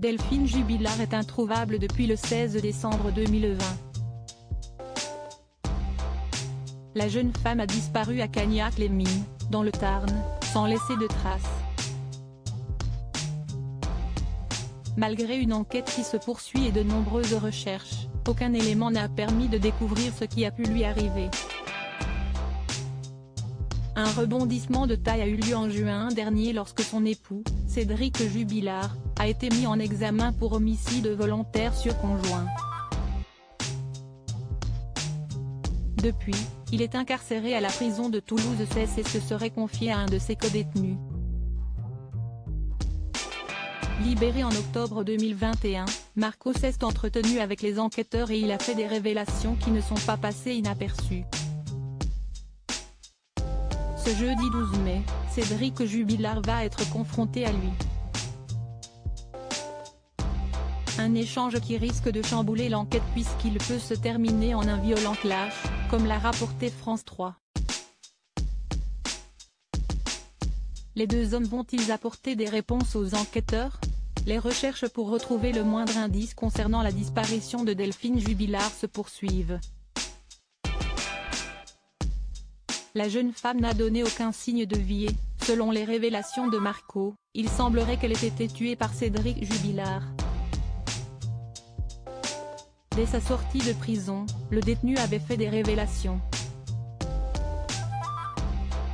Delphine Jubilard est introuvable depuis le 16 décembre 2020. La jeune femme a disparu à Cagnac-les-Mines, dans le Tarn, sans laisser de traces. Malgré une enquête qui se poursuit et de nombreuses recherches, aucun élément n'a permis de découvrir ce qui a pu lui arriver. Un rebondissement de taille a eu lieu en juin dernier lorsque son époux, Cédric Jubilard, a été mis en examen pour homicide volontaire sur conjoint. Depuis, il est incarcéré à la prison de Toulouse-Cesse et se serait confié à un de ses codétenus. Libéré en octobre 2021, Marco s'est entretenu avec les enquêteurs et il a fait des révélations qui ne sont pas passées inaperçues. Ce jeudi 12 mai, Cédric Jubilard va être confronté à lui. Un échange qui risque de chambouler l'enquête puisqu'il peut se terminer en un violent clash, comme l'a rapporté France 3. Les deux hommes vont-ils apporter des réponses aux enquêteurs? Les recherches pour retrouver le moindre indice concernant la disparition de Delphine Jubilard se poursuivent. La jeune femme n'a donné aucun signe de vie et, selon les révélations de Marco, il semblerait qu'elle ait été tuée par Cédric Jubilard. Dès sa sortie de prison, le détenu avait fait des révélations.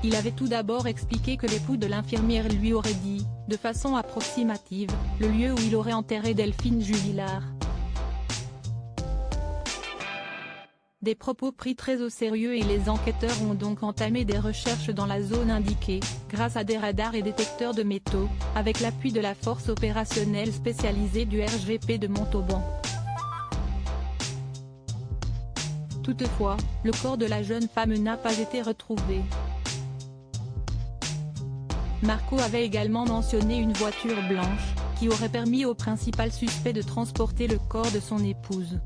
Il avait tout d'abord expliqué que l'époux de l'infirmière lui aurait dit, de façon approximative, le lieu où il aurait enterré Delphine Jubilard. Des propos pris très au sérieux et les enquêteurs ont donc entamé des recherches dans la zone indiquée, grâce à des radars et détecteurs de métaux, avec l'appui de la force opérationnelle spécialisée du RGP de Montauban. Toutefois, le corps de la jeune femme n'a pas été retrouvé. Marco avait également mentionné une voiture blanche, qui aurait permis au principal suspect de transporter le corps de son épouse.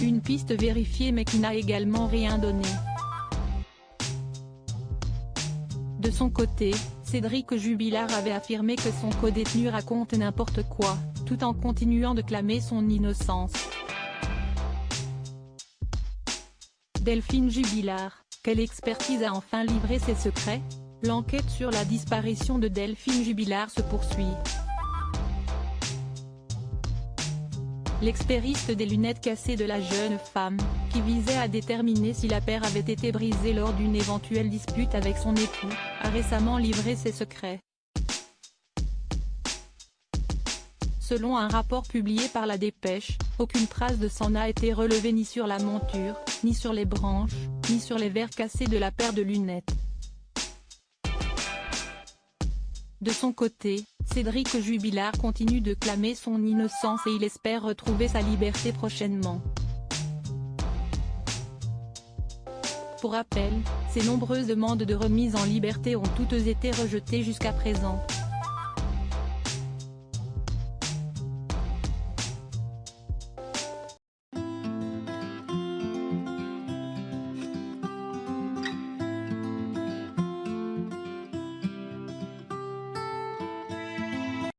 Une piste vérifiée mais qui n'a également rien donné. De son côté, Cédric Jubilard avait affirmé que son codétenu raconte n'importe quoi, tout en continuant de clamer son innocence. Delphine Jubilard, quelle expertise a enfin livré ses secrets? L'enquête sur la disparition de Delphine Jubilard se poursuit. L'expertise des lunettes cassées de la jeune femme, qui visait à déterminer si la paire avait été brisée lors d'une éventuelle dispute avec son époux, a récemment livré ses secrets. Selon un rapport publié par La Dépêche, aucune trace de sang n'a été relevée ni sur la monture, ni sur les branches, ni sur les verres cassés de la paire de lunettes. De son côté, Cédric Jubilard continue de clamer son innocence et il espère retrouver sa liberté prochainement. Pour rappel, ses nombreuses demandes de remise en liberté ont toutes été rejetées jusqu'à présent.